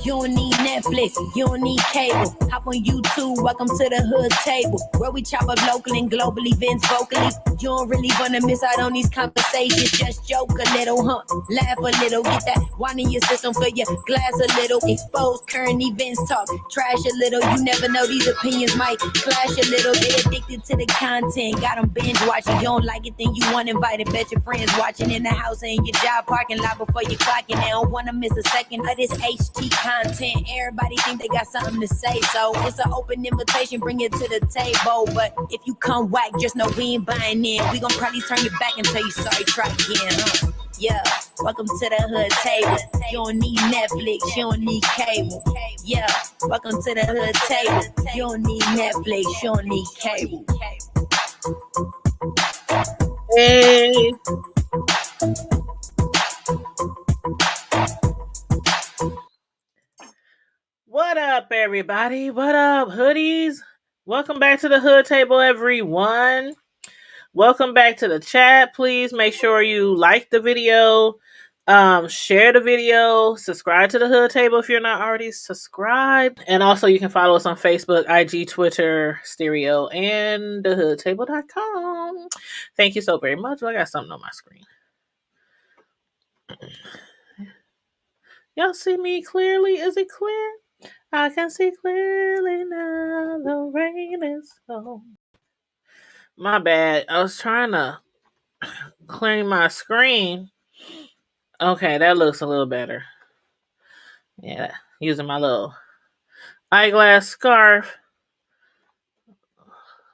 You don't need Netflix, you don't need cable. Hop on YouTube, welcome to the hood table, where we chop up local and global events vocally. You don't really wanna miss out on these conversations. Just joke a little, laugh a little, get that wine in your system, fill your glass a little. Expose current events, talk trash a little. You never know, these opinions might clash a little. They addicted to the content, got them binge watching. You don't like it, then you want invited. Bet your friends watching in the house and in your job parking lot before you clocking. They don't wanna miss a second of this HT content. Everybody think they got something to say, so it's an open invitation, bring it to the table. But if you come whack, just know we ain't buying in. We gon' probably turn your back and tell you sorry, try again, Yeah, welcome to the hood table. You don't need Netflix, you don't need cable. Yeah, welcome to the hood table. You don't need Netflix, you don't need cable. Hey. What up, everybody? What up, hoodies? Welcome back to the hood table, everyone. Welcome back to the chat. Please make sure you like the video, share the video, subscribe to the hood table if you're not already subscribed. And also you can follow us on Facebook, IG, Twitter, Stereo, and thehoodtable.com. Thank you so very much. I got something on my screen. Y'all see me clearly? Is it clear? I can see clearly now, the rain is gone. My bad. I was trying to clean my screen. Okay, that looks a little better. Yeah, using my little eyeglass scarf.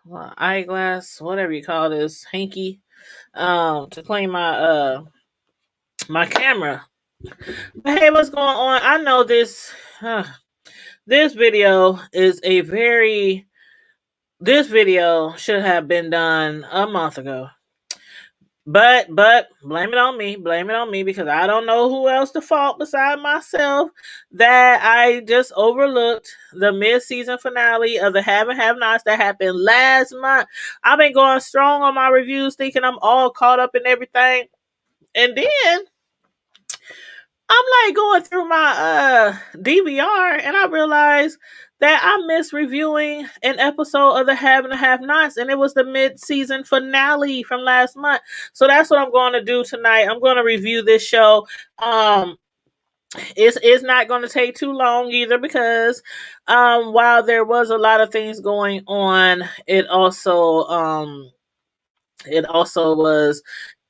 Well, eyeglass, whatever you call this, hanky, to clean my my camera. But hey, what's going on? I know this this video is this video should have been done a month ago. But blame it on me because I don't know who else to fault beside myself that I just overlooked the mid-season finale of the Have and Have Nots that happened last month. I've been going strong on my reviews thinking I'm all caught up in everything, and then I'm like going through my DVR and I realized that I missed reviewing an episode of the Have and Have Nots, and it was the mid-season finale from last month. So that's what I'm going to do tonight. I'm going to review this show. It's not going to take too long either because while there was a lot of things going on, it also was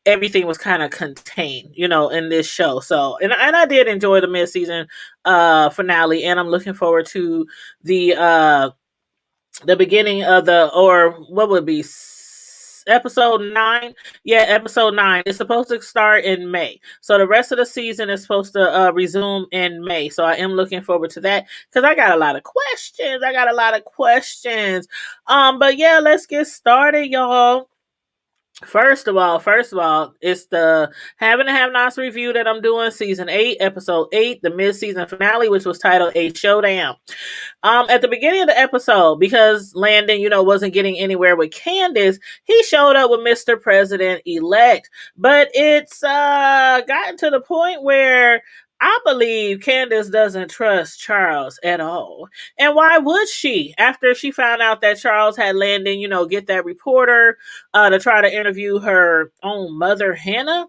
everything was kind of contained, in this show. So, and I did enjoy the mid-season finale, and I'm looking forward to the beginning of what would be episode 9. Yeah, episode 9 is supposed to start in May. So the rest of the season is supposed to resume in May. So I am looking forward to that because I got a lot of questions. But yeah, let's get started, y'all. First of all, it's the Have and Have Nots review that I'm doing, season 8, episode 8, the mid-season finale, which was titled A Showdown. At the beginning of the episode, because Landon, wasn't getting anywhere with Candace, he showed up with Mr. President-elect. But it's gotten to the point where I believe Candace doesn't trust Charles at all. And why would she? After she found out that Charles had Landon, get that reporter to try to interview her own mother, Hannah.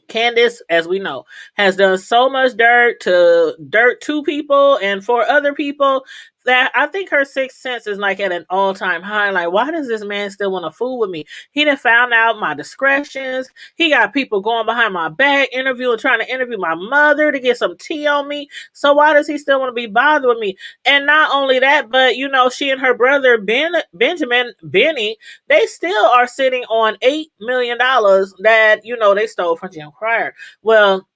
Candace, as we know, has done so much dirt to people and for other people that I think her sixth sense is like at an all-time high. Like, why does this man still want to fool with me? He done found out my discretions. He got people going behind my back, trying to interview my mother to get some tea on me. So why does he still want to be bothered with me? And not only that, but she and her brother Benny, they still are sitting on $8 million that they stole from Jim Cryer. Well,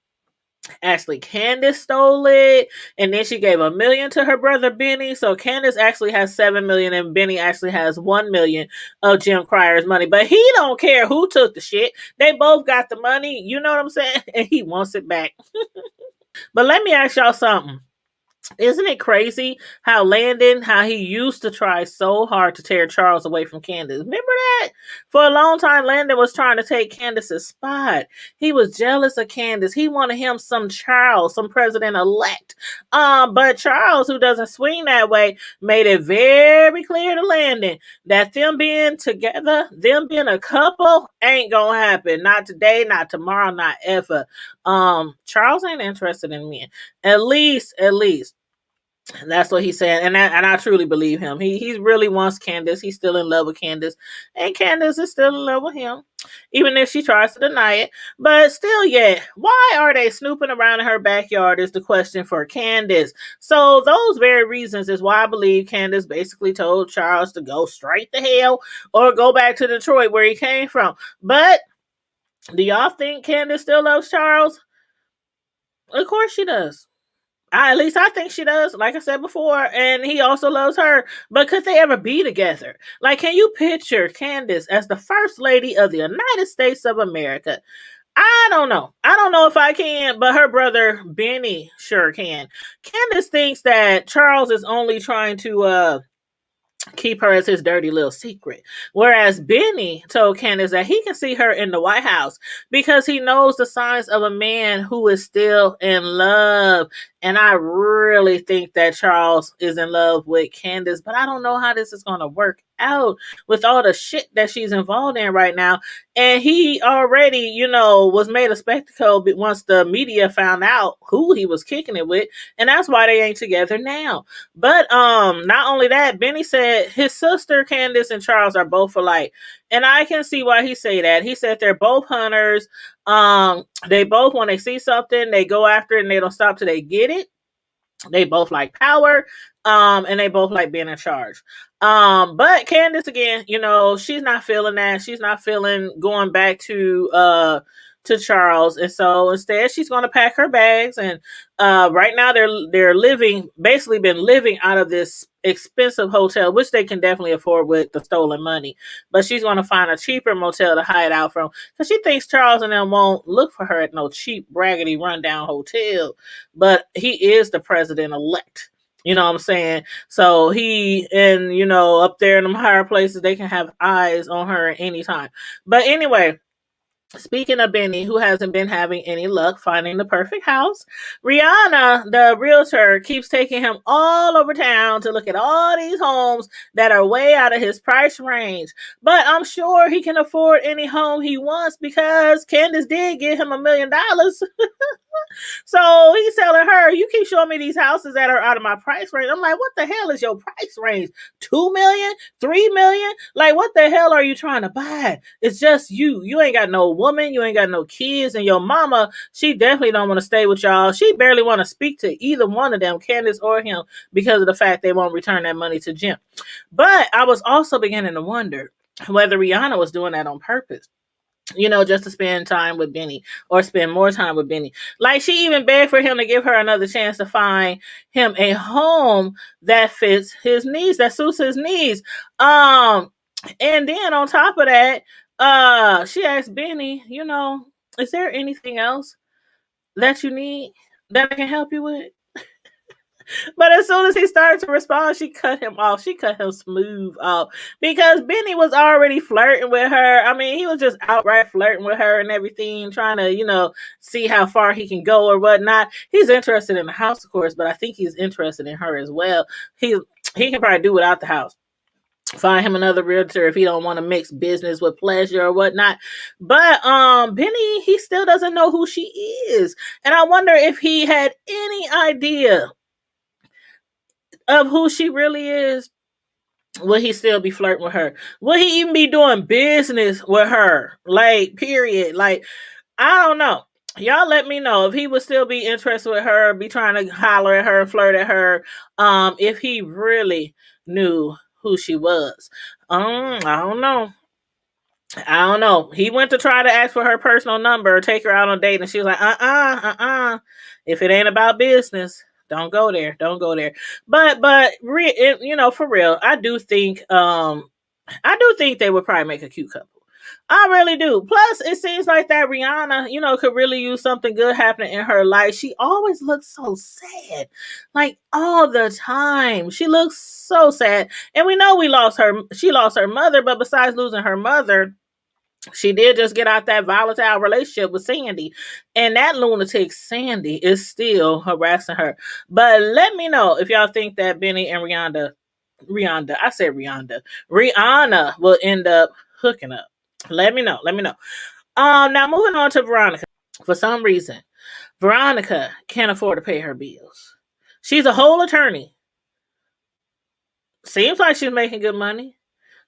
actually, Candace stole it, and then she gave $1 million to her brother Benny. So Candace actually has $7 million, and Benny actually has $1 million of Jim Cryer's money. But he don't care who took the shit. They both got the money. You know what I'm saying? And he wants it back. But let me ask y'all something. Isn't it crazy how Landon, how he used to try so hard to tear Charles away from Candace? Remember that? For a long time, Landon was trying to take Candace's spot. He was jealous of Candace. He wanted him some Charles, some president-elect. But Charles, who doesn't swing that way, made it very clear to Landon that them being together, them being a couple, ain't gonna happen. Not today, not tomorrow, not ever. Charles ain't interested in men. At least. That's what he said, and I truly believe him. He really wants Candace. He's still in love with Candace, and Candace is still in love with him, even if she tries to deny it. But still, yet, why are they snooping around in her backyard? Is the question for Candace. So those very reasons is why I believe Candace basically told Charles to go straight to hell or go back to Detroit where he came from. But do y'all think Candace still loves Charles? Of course she does. At least I think she does, like I said before, and he also loves her. But could they ever be together? Like, can you picture Candace as the first lady of the United States of America? I don't know. I don't know if I can, but her brother Benny sure can. Candace thinks that Charles is only trying to keep her as his dirty little secret. Whereas Benny told Candace that he can see her in the White House because he knows the signs of a man who is still in love. And I really think that Charles is in love with Candace, but I don't know how this is going to work out with all the shit that she's involved in right now. And he already, was made a spectacle once the media found out who he was kicking it with. And that's why they ain't together now. But not only that, Benny said his sister Candace and Charles are both alike. And I can see why he say that. He said they're both hunters. They both, when they see something, they go after it and they don't stop till they get it. They both like power. And they both like being in charge. But Candace, again, she's not feeling that. She's not feeling going back to Charles, and so instead she's going to pack her bags. And right now they're basically been living out of this expensive hotel, which they can definitely afford with the stolen money. But she's going to find a cheaper motel to hide out from because she thinks Charles and them won't look for her at no cheap, raggedy, rundown hotel. But he is the president-elect. You know what I'm saying? So he and, up there in them higher places, they can have eyes on her at any time. But anyway, speaking of Benny, who hasn't been having any luck finding the perfect house, Rihanna, the realtor, keeps taking him all over town to look at all these homes that are way out of his price range. But I'm sure he can afford any home he wants because Candace did give him $1 million. So he's telling her, you keep showing me these houses that are out of my price range. I'm like, what the hell is your price range? 2 million? 3 million? Like, what the hell are you trying to buy? It's just you. You ain't got no woman. You ain't got no kids. And your mama, she definitely don't want to stay with y'all. She barely want to speak to either one of them, Candace or him, because of the fact they won't return that money to Jim. But I was also beginning to wonder whether Rihanna was doing that on purpose. Just to spend time with Benny or spend more time with Benny. Like, she even begged for him to give her another chance to find him a home that fits his needs, that suits his needs. And then on top of that, she asked Benny, is there anything else that you need that I can help you with? But as soon as he started to respond, she cut him off. She cut him smooth off because Benny was already flirting with her. I mean, he was just outright flirting with her and everything, trying to, see how far he can go or whatnot. He's interested in the house, of course, but I think he's interested in her as well. He can probably do without the house. Find him another realtor if he don't want to mix business with pleasure or whatnot. But Benny, he still doesn't know who she is. And I wonder if he had any idea of who she really is. Will he still be flirting with her? Will he even be doing business with her? Like, period. Like, I don't know. Y'all let me know if he would still be interested with her, be trying to holler at her, flirt at her, if he really knew who she was. I don't know. He went to try to ask for her personal number, take her out on a date, and she was like, if it ain't about business, don't go there. Don't go there. But for real, I do think they would probably make a cute couple. I really do. Plus, it seems like that Rihanna, could really use something good happening in her life. She always looks so sad, like all the time. She looks so sad, and we know we lost her. She lost her mother, but besides losing her mother, she did just get out that volatile relationship with Sandy, and that lunatic Sandy is still harassing her. But let me know if y'all think that Benny and Rihanna will end up hooking up. Let me know. Now moving on to Veronica. For some reason, Veronica can't afford to pay her bills. She's a whole attorney. Seems like she's making good money.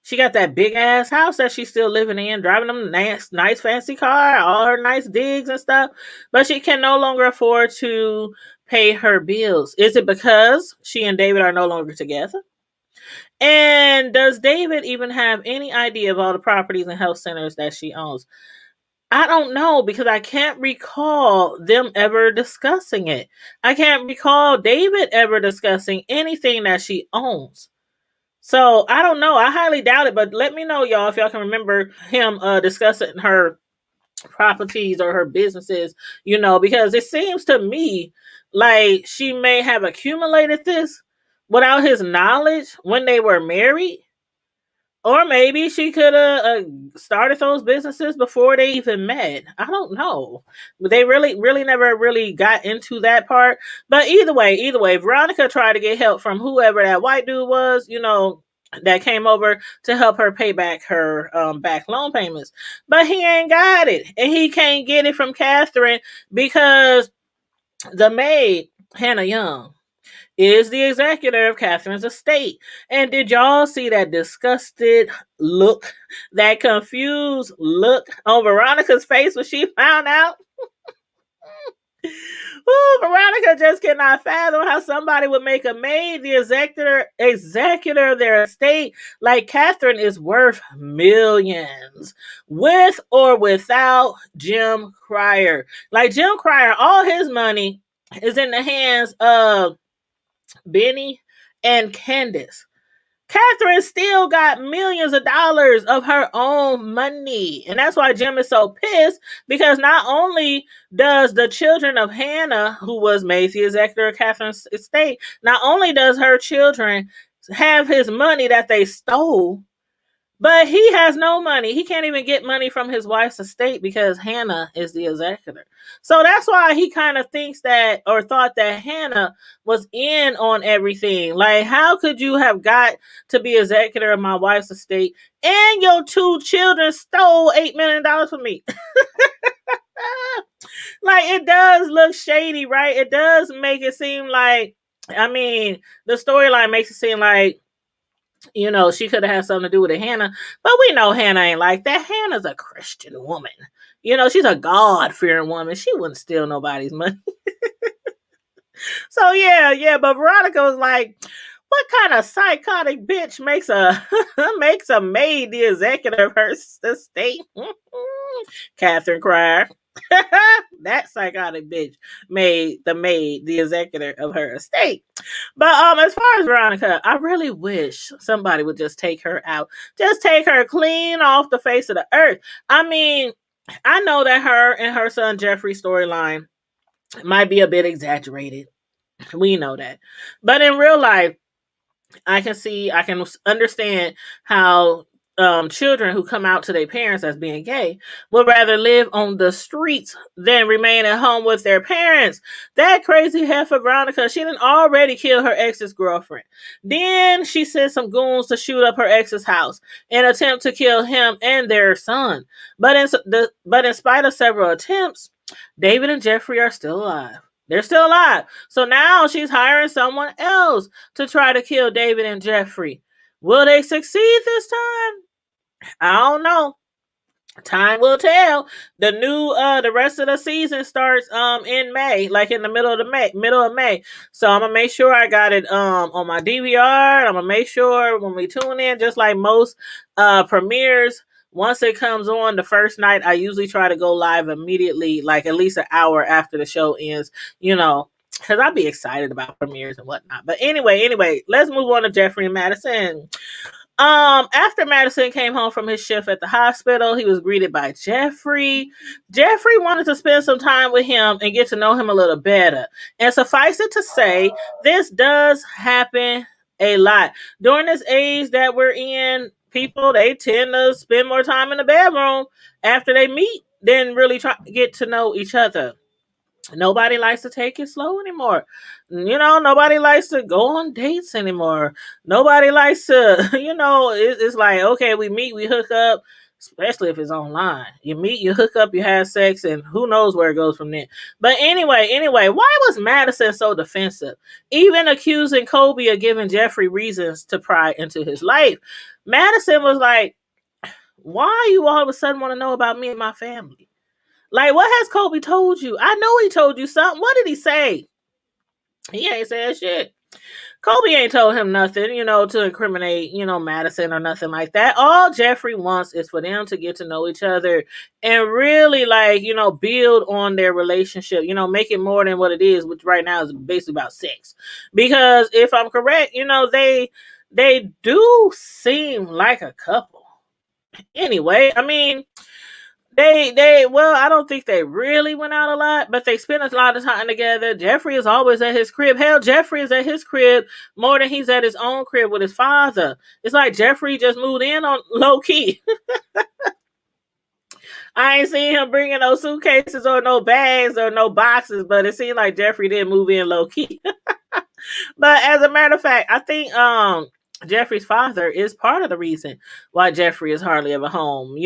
She got that big ass house that she's still living in, driving them nice fancy car, all her nice digs and stuff. But she can no longer afford to pay her bills. Is it because she and David are no longer together? And does David even have any idea of all the properties and health centers that she owns? I don't know, because I can't recall them ever discussing it. I can't recall David ever discussing anything that she owns. So I don't know. I highly doubt it, but let me know, y'all, if y'all can remember him discussing her properties or her businesses, because it seems to me like she may have accumulated this without his knowledge when they were married. Or maybe she could have started those businesses before they even met. I don't know. But they really never really got into that part. But either way, Veronica tried to get help from whoever that white dude was, that came over to help her pay back her back loan payments. But he ain't got it. And he can't get it from Catherine because the maid, Hannah Young, is the executor of Catherine's estate. And did y'all see that disgusted look, that confused look on Veronica's face when she found out? Ooh, Veronica just cannot fathom how somebody would make a maid the executor of their estate. Like Catherine is worth millions, with or without Jim Cryer. Like Jim Cryer, all his money is in the hands of Benny and Candace. Catherine still got millions of dollars of her own money. And that's why Jim is so pissed, because not only does the children of Hannah, who was made the executor of Catherine's estate, not only does her children have his money that they stole, but he has no money. He can't even get money from his wife's estate because Hannah is the executor. So that's why he kind of thinks that, or thought that Hannah was in on everything. Like, how could you have got to be executor of my wife's estate and your two children stole $8 million from me? Like, it does look shady, right? It does make it seem like, the storyline makes it seem like, she could have had something to do with it, Hannah. But we know Hannah ain't like that. Hannah's a Christian woman. She's a God-fearing woman. She wouldn't steal nobody's money. So, yeah. But Veronica was like, what kind of psychotic bitch makes a maid the executor of her estate? Catherine Cryer. That psychotic bitch made the maid the executor of her estate. But as far as Veronica, I really wish somebody would just take her out. Just take her clean off the face of the earth. I know that her and her son Jeffrey storyline might be a bit exaggerated. We know that. But in real life, I can understand how children who come out to their parents as being gay would rather live on the streets than remain at home with their parents. That crazy heifer Veronica, she didn't already kill her ex's girlfriend. Then she sent some goons to shoot up her ex's house in an attempt to kill him and their son. But in spite of several attempts, David and Jeffrey are still alive. They're still alive. So now she's hiring someone else to try to kill David and Jeffrey. Will they succeed this time? I don't know. Time will tell. The rest of the season starts in May, like in the middle of May. So I'm gonna make sure I got it on my DVR. I'm gonna make sure when we tune in, just like most premieres, once it comes on the first night, I usually try to go live immediately, like at least an hour after the show ends, because I'd be excited about premieres and whatnot. But anyway, let's move on to Jeffrey and Madison. After Madison came home from his shift at the hospital, he was greeted by Jeffrey. Jeffrey wanted to spend some time with him and get to know him a little better. And suffice it to say, this does happen a lot. During this age that we're in, people, they tend to spend more time in the bedroom after they meet than really try to get to know each other. Nobody likes to take it slow anymore. Nobody likes to go on dates anymore. Nobody likes to, it's like, okay, we meet, we hook up, especially if it's online. You meet, you hook up, you have sex, and who knows where it goes from there. But anyway, why was Madison so defensive? Even accusing Kobe of giving Jeffrey reasons to pry into his life. Madison was like, why you all of a sudden want to know about me and my family? Like, what has Kobe told you? I know he told you something. What did he say? He ain't said shit. Kobe ain't told him nothing, to incriminate, Madison or nothing like that. All Jeffrey wants is for them to get to know each other and really, build on their relationship, make it more than what it is, which right now is basically about sex. Because if I'm correct, they do seem like a couple. Anyway, I mean, I don't think they really went out a lot, but they spent a lot of time together. Jeffrey is always at his crib. Hell, Jeffrey is at his crib more than he's at his own crib with his father. It's like Jeffrey just moved in on low key. I ain't seen him bringing no suitcases or no bags or no boxes, but it seemed like Jeffrey didn't move in low key. But as a matter of fact, I think Jeffrey's father is part of the reason why Jeffrey is hardly ever home,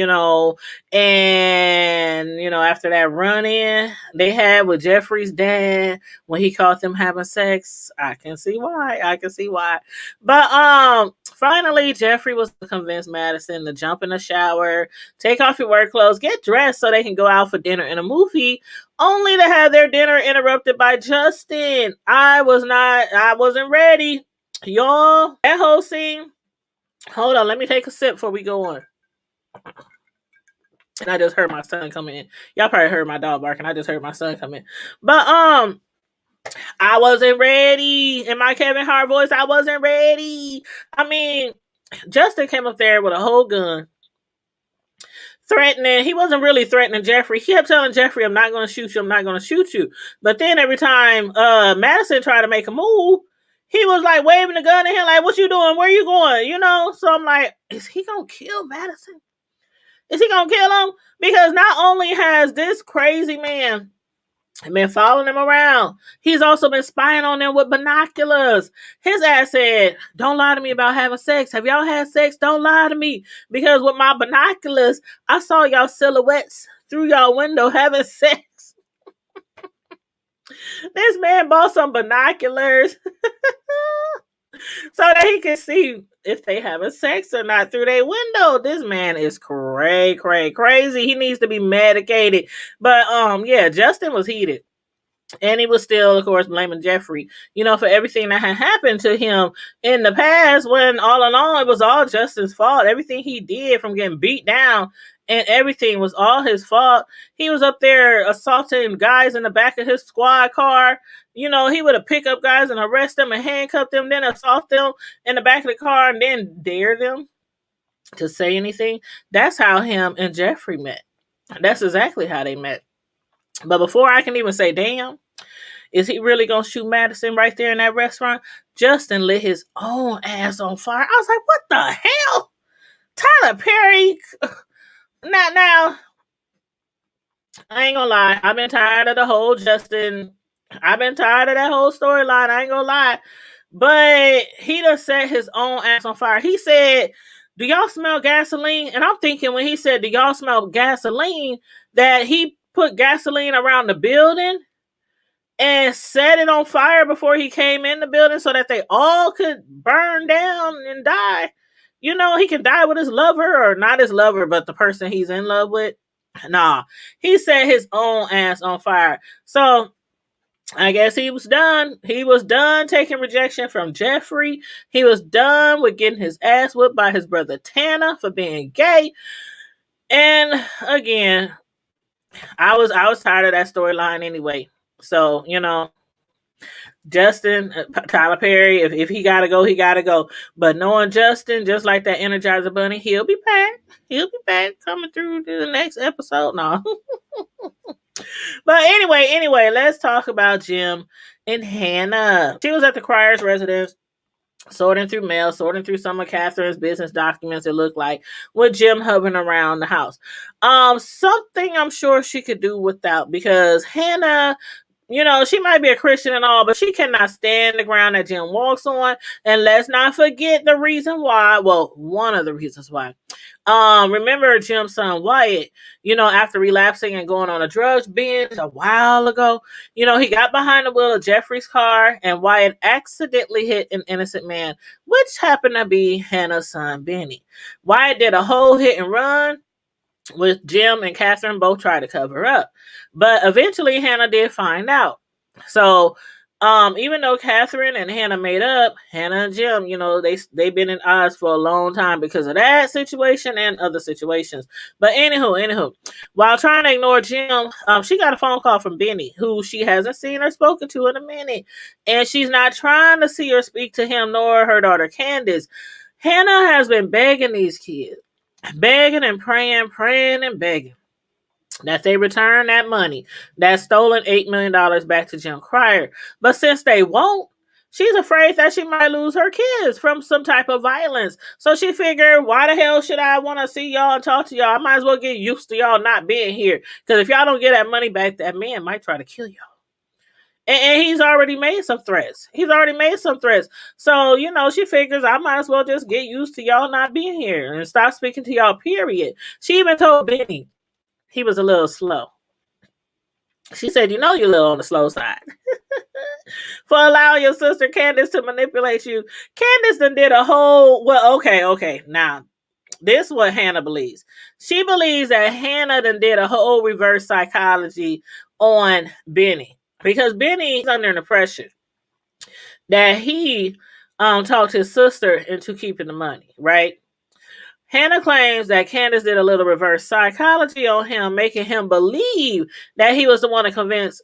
and after that run in they had with Jeffrey's dad when he caught them having sex, I can see why. But finally Jeffrey was to convince Madison to jump in the shower, take off your work clothes, get dressed so they can go out for dinner and a movie, only to have their dinner interrupted by Justin. I wasn't ready. Y'all, that whole scene. Hold on, let me take a sip before we go on. And I just heard my son come in. Y'all probably heard my dog barking. I just heard my son come in. But I wasn't ready. In my Kevin Hart voice, I wasn't ready. I mean, Justin came up there with a whole gun, threatening. He wasn't really threatening Jeffrey. He kept telling Jeffrey, I'm not going to shoot you. I'm not going to shoot you. But then every time Madison tried to make a move, he was like waving the gun at him like, what you doing? Where you going? So I'm like, is he going to kill Madison? Is he going to kill him? Because not only has this crazy man been following him around, he's also been spying on them with binoculars. His ass said, don't lie to me about having sex. Have y'all had sex? Don't lie to me. Because with my binoculars, I saw y'all silhouettes through y'all window having sex. This man bought some binoculars so that he can see if they having sex or not through their window. This man is crazy. He needs to be medicated. But yeah, Justin was heated. And he was still, of course, blaming Jeffrey, for everything that had happened to him in the past, when all in all, it was all Justin's fault. Everything he did, from getting beat down and everything, was all his fault. He was up there assaulting guys in the back of his squad car. He would have picked up guys and arrest them and handcuff them, then assault them in the back of the car and then dare them to say anything. That's how him and Jeffrey met. That's exactly how they met. But before I can even say, damn, is he really going to shoot Madison right there in that restaurant? Justin lit his own ass on fire. I was like, what the hell? Tyler Perry. Now, I ain't gonna lie. I've been tired of the whole Justin. I've been tired of that whole storyline. I ain't gonna lie. But he done set his own ass on fire. He said, do y'all smell gasoline? And I'm thinking when he said, do y'all smell gasoline, that he put gasoline around the building and set it on fire before he came in the building so that they all could burn down and die. He can die with his lover, or not his lover, but the person he's in love with. Nah, he set his own ass on fire. So I guess he was done. He was done taking rejection from Jeffrey. He was done with getting his ass whipped by his brother Tanner for being gay. And again, I was tired of that storyline anyway. So, Justin, Tyler Perry, if he gotta go, he gotta go. But knowing Justin, just like that Energizer Bunny, he'll be back. He'll be back coming through to the next episode. No. But anyway, let's talk about Jim and Hannah. She was at the Crier's residence, sorting through mail, sorting through some of Catherine's business documents, it looked like, with Jim hovering around the house. Something I'm sure she could do without, because Hannah, she might be a Christian and all, but she cannot stand the ground that Jim walks on. And let's not forget the reason why. Well, one of the reasons why. Remember Jim's son Wyatt, after relapsing and going on a drugs binge a while ago, he got behind the wheel of Jeffrey's car and Wyatt accidentally hit an innocent man, which happened to be Hannah's son, Benny. Wyatt did a whole hit and run, with Jim and Catherine both try to cover up. But eventually Hannah did find out. So even though Catherine and Hannah made up, Hannah and Jim, they've been in odds for a long time because of that situation and other situations. But anywho, while trying to ignore Jim, she got a phone call from Benny, who she hasn't seen or spoken to in a minute. And she's not trying to see or speak to him nor her daughter Candace. Hannah has been begging these kids, begging and praying and begging that they return that money, that stolen $8 million back to Jim Crier. But since they won't, she's afraid that she might lose her kids from some type of violence. So she figured, why the hell should I want to see y'all and talk to y'all? I might as well get used to y'all not being here. Because if y'all don't get that money back, that man might try to kill y'all. And he's already made some threats. So, she figures I might as well just get used to y'all not being here and stop speaking to y'all, period. She even told Benny he was a little slow. She said, you're a little on the slow side. For allowing your sister Candace to manipulate you. Candace done did a whole, okay. Now, this is what Hannah believes. She believes that Hannah done did a whole reverse psychology on Benny. Because Benny's under the pressure that he talked his sister into keeping the money, right? Hannah claims that Candace did a little reverse psychology on him, making him believe that he was the one to convince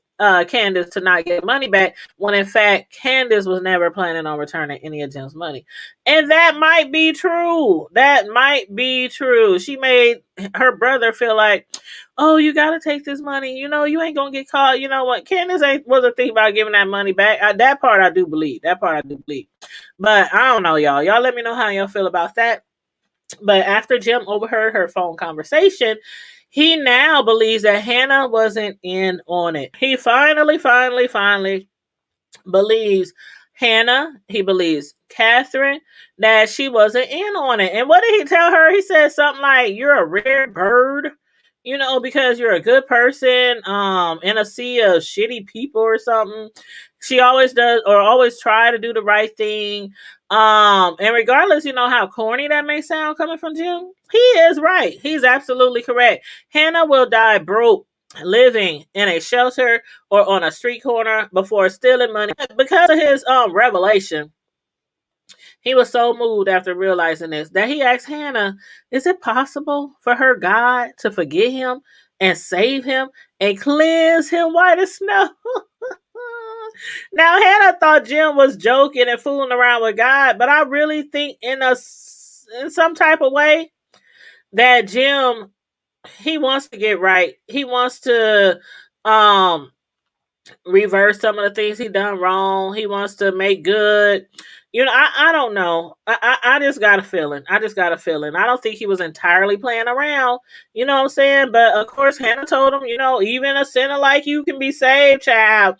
Candace to not get money back, when in fact Candace was never planning on returning any of Jim's money. And that might be true. She made her brother feel like, oh, you gotta take this money. You ain't gonna get caught. You know what? Candace wasn't thinking about giving that money back. That part I do believe. But I don't know, y'all. Y'all let me know how y'all feel about that. But after Jim overheard her phone conversation, he now believes that Hannah wasn't in on it. He finally believes Hannah. He believes Catherine, that she wasn't in on it. And what did he tell her? He said something like, you're a rare bird, because you're a good person in a sea of shitty people or something. She always does, or always try to do the right thing. And regardless, how corny that may sound coming from Jim, he is right. He's absolutely correct. Hannah will die broke, living in a shelter or on a street corner before stealing money. Because of his revelation, he was so moved after realizing this that he asked Hannah, is it possible for her God to forgive him and save him and cleanse him white as snow? Now, Hannah thought Jim was joking and fooling around with God, but I really think in some type of way that Jim, he wants to get right. He wants to reverse some of the things he done wrong. He wants to make good. I don't know. I just got a feeling. I don't think he was entirely playing around. You know what I'm saying? But of course, Hannah told him, even a sinner like you can be saved, child.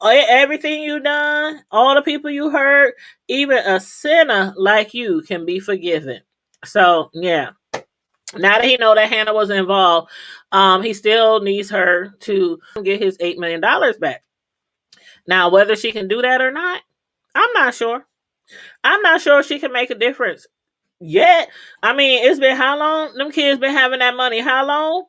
Everything you done, all the people you hurt, even a sinner like you can be forgiven. So, yeah. Now that he know that Hannah was involved, he still needs her to get his $8 million back. Now, whether she can do that or not, I'm not sure. I'm not sure she can make a difference yet. I mean, it's been how long? Them kids been having that money. How long?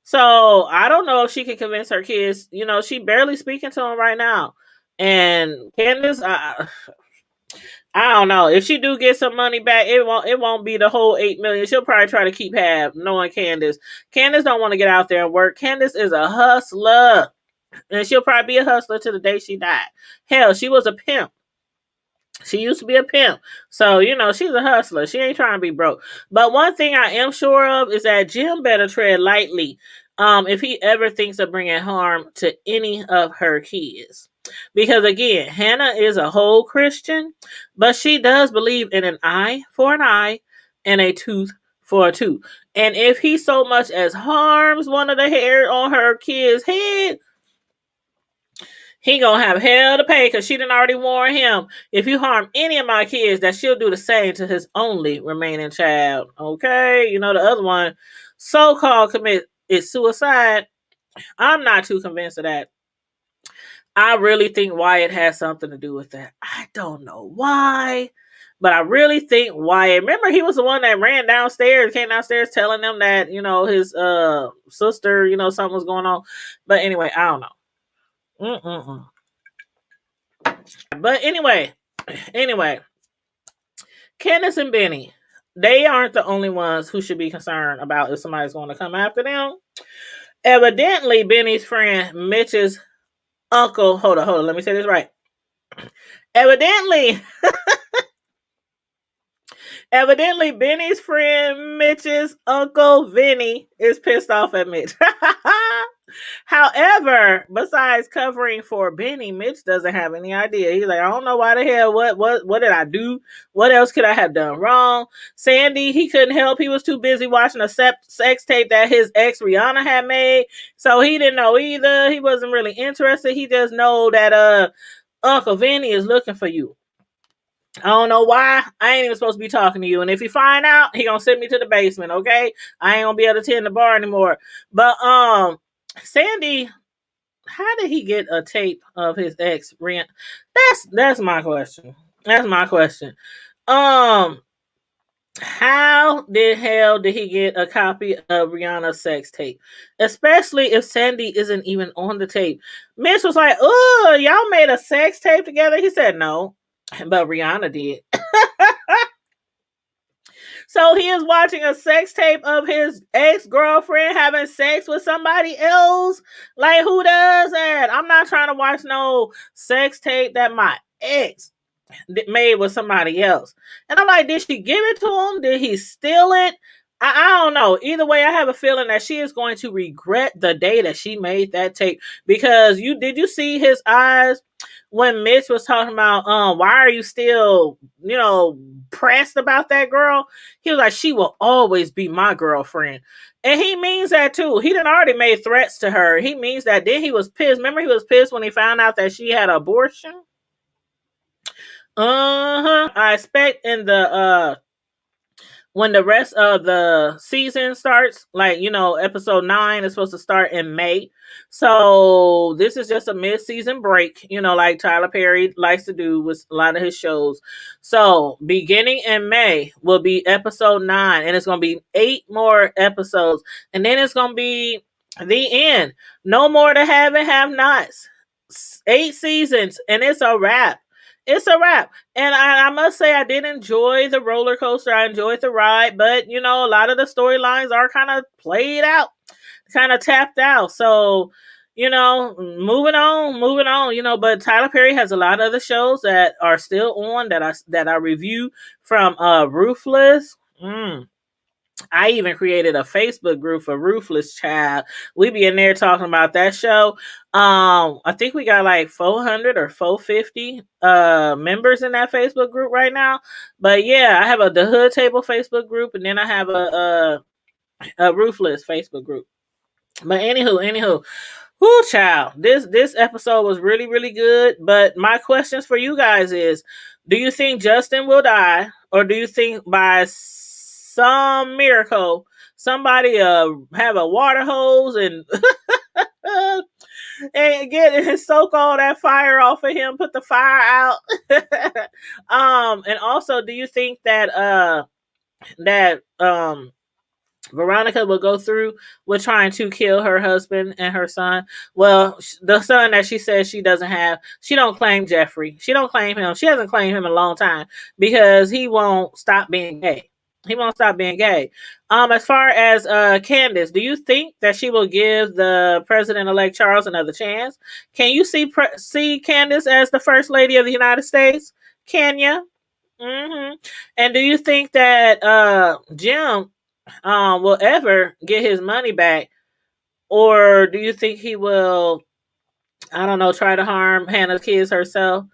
So I don't know if she can convince her kids. She barely speaking to them right now. And Candace, I don't know. If she do get some money back, it won't be the whole $8 million. She'll probably try to keep half, knowing Candace. Candace don't want to get out there and work. Candace is a hustler. And she'll probably be a hustler to the day she died. Hell, she was a pimp. She used to be a pimp. So, she's a hustler. She ain't trying to be broke. But one thing I am sure of is that Jim better tread lightly if he ever thinks of bringing harm to any of her kids. Because again, Hannah is a whole Christian, but she does believe in an eye for an eye and a tooth for a tooth. And if he so much as harms one of the hair on her kid's head, he gonna have hell to pay because she done already warned him. If you harm any of my kids, that she'll do the same to his only remaining child. Okay? The other one, so-called commit is suicide. I'm not too convinced of that. I really think Wyatt has something to do with that. I don't know why, but I really think Wyatt. Remember, he was the one that came downstairs telling them that, his sister, something was going on. But anyway, I don't know. But anyway, Candace and Benny, they aren't the only ones who should be concerned about if somebody's going to come after them. Evidently, Benny's friend Mitch's uncle, hold on, let me say this right. Evidently, Benny's friend Mitch's uncle Vinny is pissed off at Mitch. However, besides covering for Benny, Mitch doesn't have any idea. He's like, I don't know why the hell, what did I do? What else could I have done wrong? Sandy, he couldn't help. He was too busy watching a sex tape that his ex Rihanna had made. So he didn't know either. He wasn't really interested. He just know that Uncle Vinny is looking for you. I don't know why. I ain't even supposed to be talking to you. And if he find out, he gonna send me to the basement, okay? I ain't gonna be able to attend the bar anymore. But Sandy, how did he get a tape of his ex rent? That's my question. How the hell did he get a copy of Rihanna's sex tape? Especially if Sandy isn't even on the tape. Mitch was like, oh, y'all made a sex tape together? He said no. But Rihanna did. So he is watching a sex tape of his ex-girlfriend having sex with somebody else? Like, who does that? I'm not trying to watch no sex tape that my ex made with somebody else. And I'm like, did she give it to him? Did he steal it? I don't know. Either way, I have a feeling that she is going to regret the day that she made that tape. Because did you see his eyes when Mitch was talking about, why are you still, pressed about that girl? He was like, she will always be my girlfriend. And he means that too. He done already made threats to her. He means that. Then he was pissed. Remember, he was pissed when he found out that she had an abortion? I expect in the when the rest of the season starts, like, episode 9 is supposed to start in May. So this is just a mid-season break, like Tyler Perry likes to do with a lot of his shows. So beginning in May will be episode 9, and it's going to be 8 more episodes. And then it's going to be the end. No more to have and have nots. 8 seasons, and it's a wrap. It's a wrap. And I must say, I did enjoy the roller coaster. I enjoyed the ride. But, a lot of the storylines are kind of played out, kind of tapped out. So, moving on, but Tyler Perry has a lot of other shows that are still on that I review from Ruthless. I even created a Facebook group for Ruthless Child. We be in there talking about that show. I think we got like 400 or 450 members in that Facebook group right now. But yeah, I have the Hood Table Facebook group, and then I have a Ruthless Facebook group. But anywho, whoo, child, this episode was really, really good. But my questions for you guys is, do you think Justin will die, or do you think by some miracle somebody have a water hose and and get soak all that fire off of him, put the fire out? And also, do you think that Veronica will go through with trying to kill her husband and her son? Well, the son that she says she doesn't have, she don't claim Jeffrey. She don't claim him. She hasn't claimed him in a long time because he won't stop being gay. He won't stop being gay. As far as Candace, do you think that she will give the president-elect Charles another chance? Can you see Candace as the first lady of the United States? Kenya? Mm-hmm. And do you think that Jim will ever get his money back, or do you think he will, I don't know, try to harm Hannah's kids herself,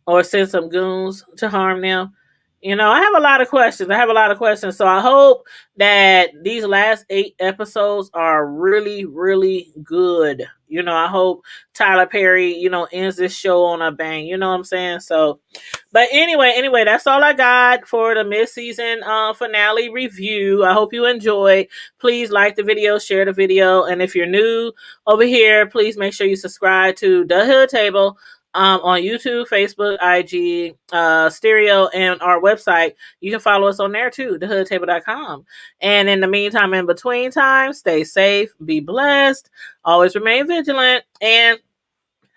or send some goons to harm them? I have a lot of questions. So I hope that these last 8 episodes are really, really good. I hope Tyler Perry, ends this show on a bang. You know what I'm saying? So, but anyway, that's all I got for the mid-season finale review. I hope you enjoy. Please like the video, share the video, and if you're new over here, please make sure you subscribe to The Hood Table on YouTube, Facebook, IG, Stereo, and our website. You can follow us on there too, thehoodtable.com. And in the meantime, in between time, stay safe, be blessed, always remain vigilant, and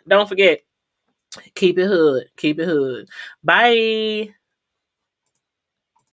don't forget, keep it hood. Bye.